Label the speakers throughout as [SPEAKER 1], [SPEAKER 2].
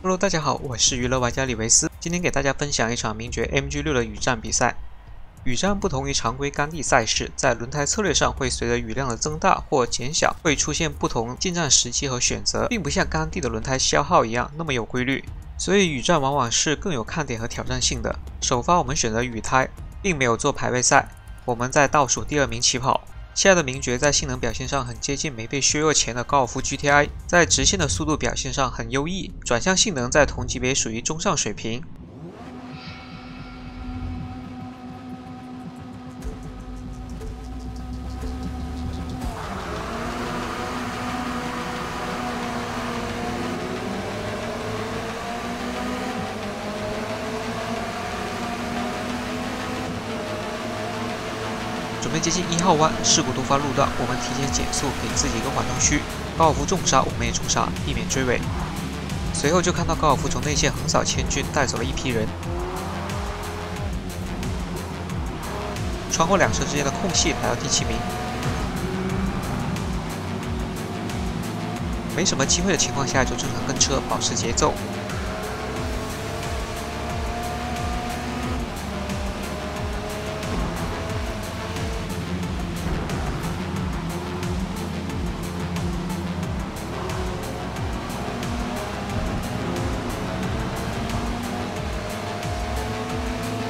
[SPEAKER 1] Hello， 大家好，我是娱乐玩家李维斯，今天给大家分享一场名爵 MG6 的雨战比赛。雨战不同于常规杆地赛事，在轮胎策略上会随着雨量的增大或减小，会出现不同进站时机和选择，并不像杆地的轮胎消耗一样那么有规律，所以雨战往往是更有看点和挑战性的。首发我们选择雨胎，并没有做排位赛，我们在倒数第2名起跑。现在的名爵在性能表现上很接近没被削弱前的高尔夫 GTI， 在直线的速度表现上很优异，转向性能在同级别属于中上水平。准备接近1号弯，事故突发路段，我们提前减速，给自己一个缓冲区。高尔夫重刹，我们也重刹，避免追尾。随后就看到高尔夫从内线横扫千军，带走了一批人。穿过2车之间的空隙，来到第7名。没什么机会的情况下，就正常跟车，保持节奏。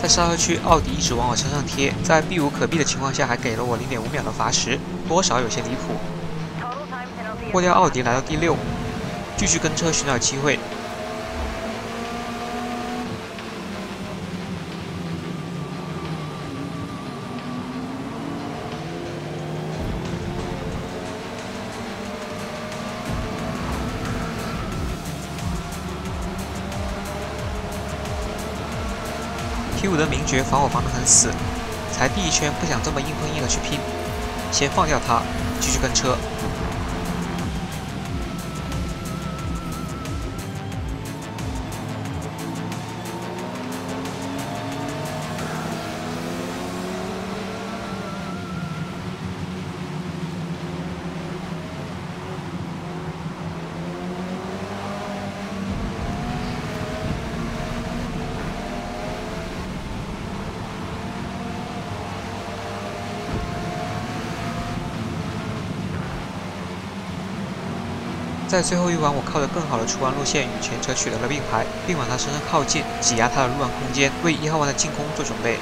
[SPEAKER 1] 在刹车区，奥迪一直往我车上贴，在避无可避的情况下，还给了我0.5秒的罚时，多少有些离谱。过掉奥迪来到第6，继续跟车寻找机会。T5的名爵防我防得很死，才第1圈不想这么硬碰硬的去拼，先放掉他，继续跟车。在最后一弯，我靠着更好的出弯路线与前车取得了并排，并往他身上靠近，挤压他的入弯空间，为1号弯的进攻做准备。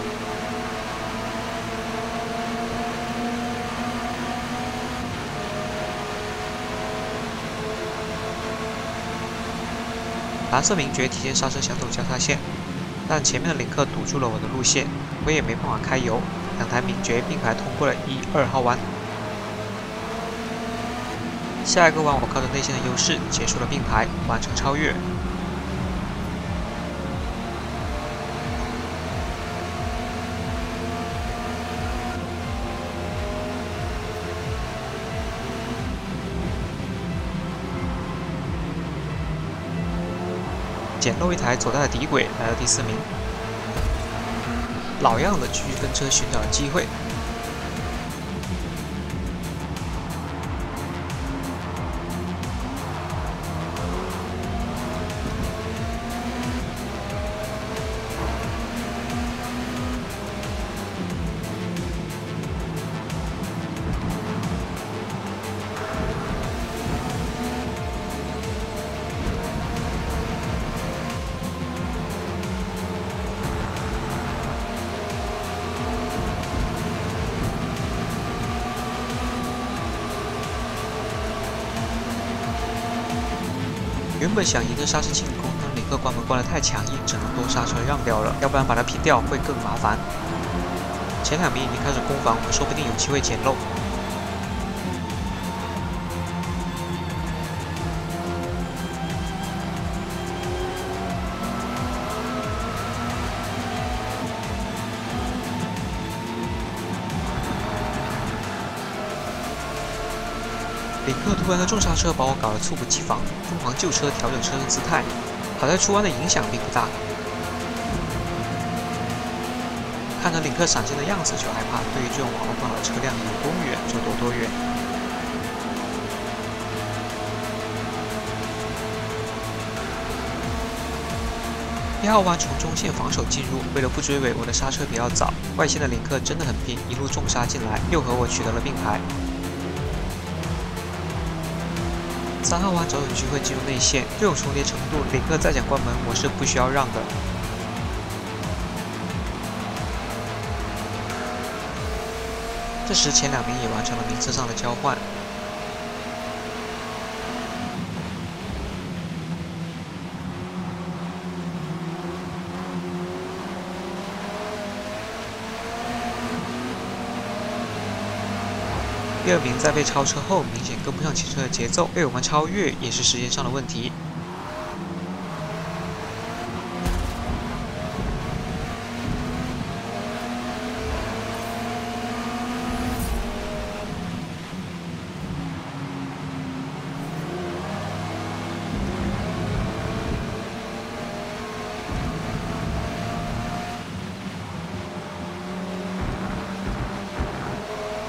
[SPEAKER 1] 蓝色名爵提前刹车想走交叉线，但前面的领克堵住了我的路线，我也没办法开油，2台名爵并排通过了1、2号弯。下一个弯，我靠着内线的优势结束了并排，完成超越。捡漏一台左带的底轨，来到第4名。老样子，继续跟车寻找机会。原本想沿着刹车进攻，但领克关门关得太强硬，只能多刹车让掉了，要不然把它拼掉会更麻烦。前2名已经开始攻防，我们说不定有机会捡漏。领克突然的重刹车把我搞得猝不及防，疯狂救车调整车身姿态，好在出弯的影响并不大。看着领克闪现的样子就害怕，对于这种网络不好的车辆，有多远就躲多远。1号弯从中线防守进入，为了不追尾，我的刹车比较早，外线的林克真的很拼，一路重刹进来，又和我取得了并排。3号弯找准机会进入内线，这种重叠程度，林克再想关门，我是不需要让的。这时前2名也完成了名次上的交换。第2名在被超车后，明显跟不上前车的节奏，被我们超越也是时间上的问题。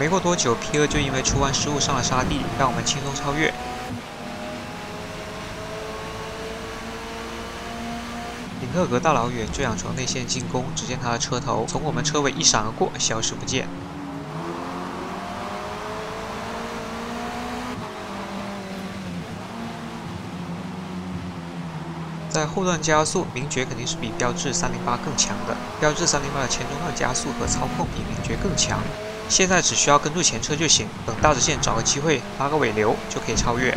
[SPEAKER 1] 没过多久 ，P2 就因为出弯失误上了沙地，让我们轻松超越。林克隔大老远就想从内线进攻，只见他的车头从我们车尾一闪而过，消失不见。在后段加速，名爵肯定是比标致308更强的。标致308的前中段加速和操控比名爵更强。现在只需要跟住前车就行，等大直线找个机会拉个尾流就可以超越。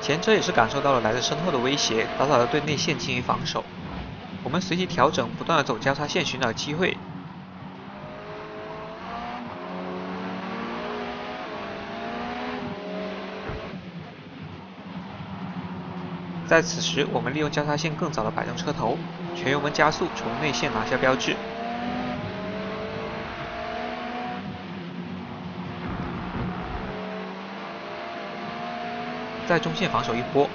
[SPEAKER 1] 前车也是感受到了来自身后的威胁，早早的对内线进行防守。我们随即调整，不断的走交叉线寻找机会。在此时，我们利用交叉线更早的摆正车头，全油门加速，从内线拿下标志。在中线防守一波，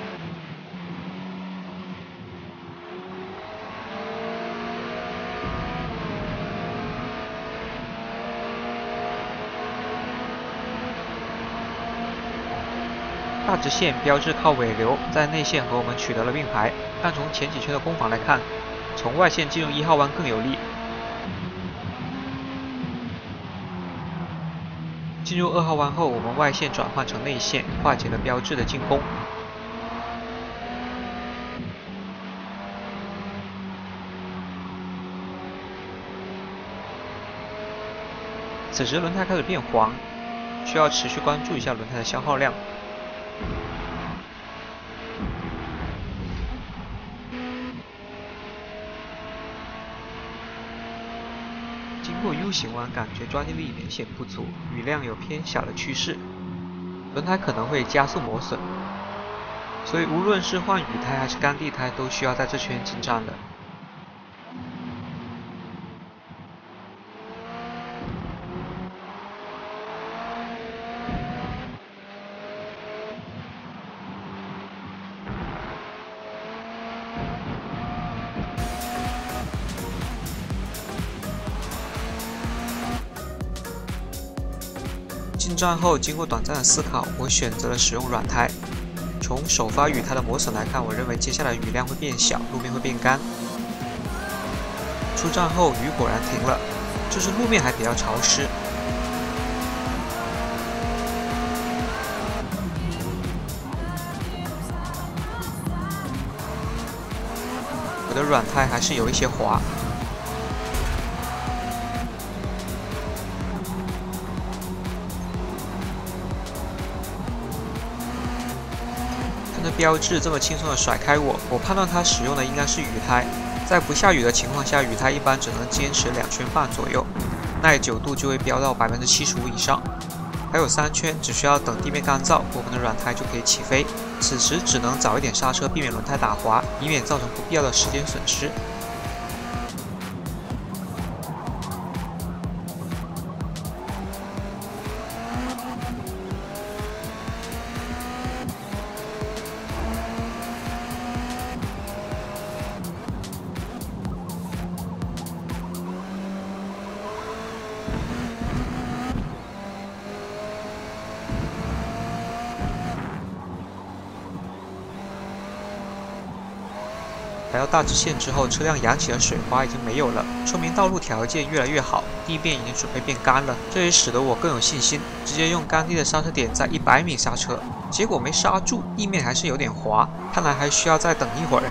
[SPEAKER 1] 大直线标志靠尾流，在内线和我们取得了并排。但从前几圈的攻防来看，从外线进入1号弯更有利。进入2号弯后，我们外线转换成内线，化解了标志的进攻。此时轮胎开始变黄，需要持续关注一下轮胎的消耗量。经过 U 型弯，感觉抓地力明显不足，雨量有偏小的趋势，轮胎可能会加速磨损，所以无论是换雨胎还是干地胎，都需要在这圈进站的。进站后，经过短暂的思考，我选择了使用软胎。从首发雨胎的磨损来看，我认为接下来雨量会变小，路面会变干。出站后，雨果然停了，就是路面还比较潮湿。我的软胎还是有一些滑。看着标志这么轻松的甩开我判断它使用的应该是雨胎。在不下雨的情况下，雨胎一般只能坚持2圈半左右，耐久度就会飙到75%以上。还有3圈，只需要等地面干燥，我们的软胎就可以起飞。此时只能早一点刹车，避免轮胎打滑，以免造成不必要的时间损失。来到大直线之后，车辆扬起的水花已经没有了，说明道路条件越来越好，地面已经准备变干了。这也使得我更有信心，直接用干地的刹车点在100米刹车，结果没刹住，地面还是有点滑，看来还需要再等一会儿。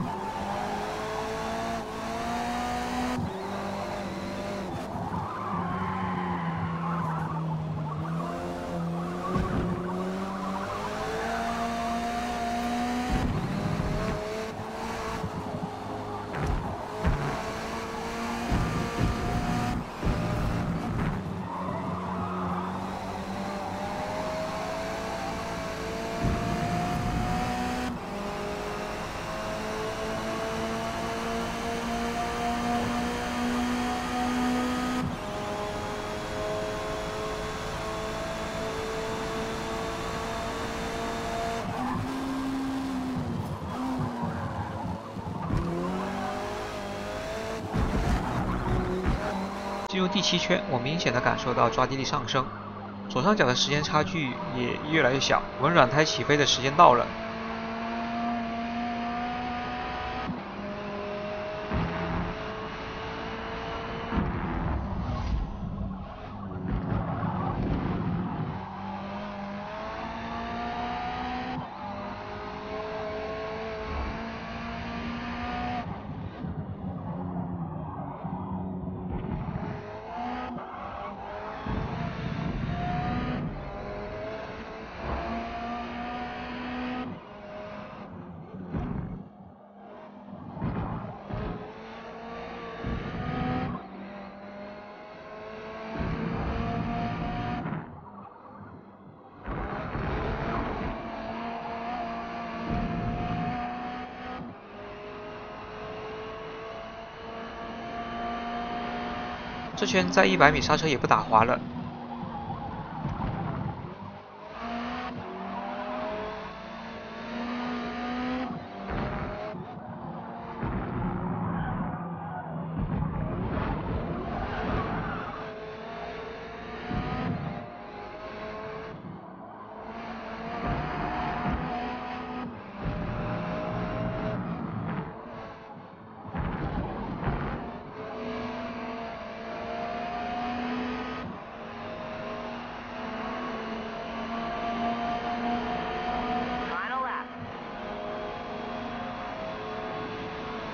[SPEAKER 1] 进入第7圈，我明显的感受到抓地力上升，左上角的时间差距也越来越小，我们软胎起飞的时间到了。这圈在100米刹车也不打滑了。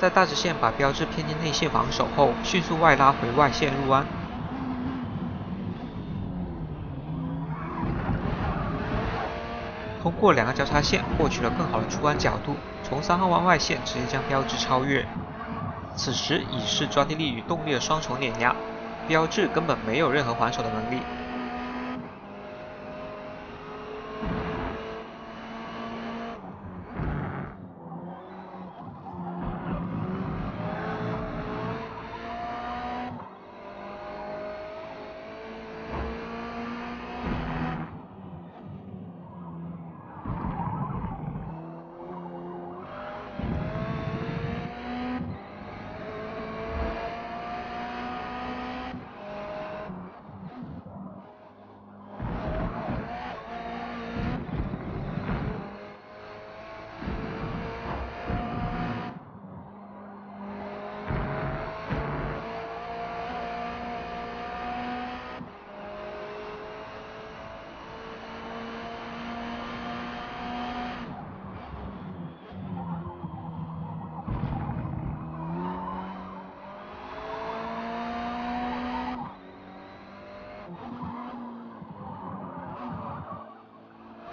[SPEAKER 1] 在大直线把标志偏进内线防守后，迅速外拉回外线入弯。通过2个交叉线获取了更好的出弯角度，从3号弯外线直接将标志超越。此时已是抓地力与动力的双重碾压，标志根本没有任何还手的能力。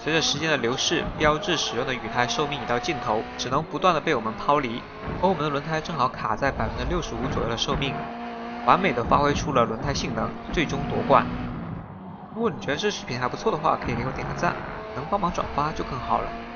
[SPEAKER 1] 随着时间的流逝，标志使用的雨胎寿命已到尽头，只能不断的被我们抛离，而我们的轮胎正好卡在65%左右的寿命，完美的发挥出了轮胎性能，最终夺冠。如果你觉得这视频还不错的话，可以给我点个赞，能帮忙转发就更好了。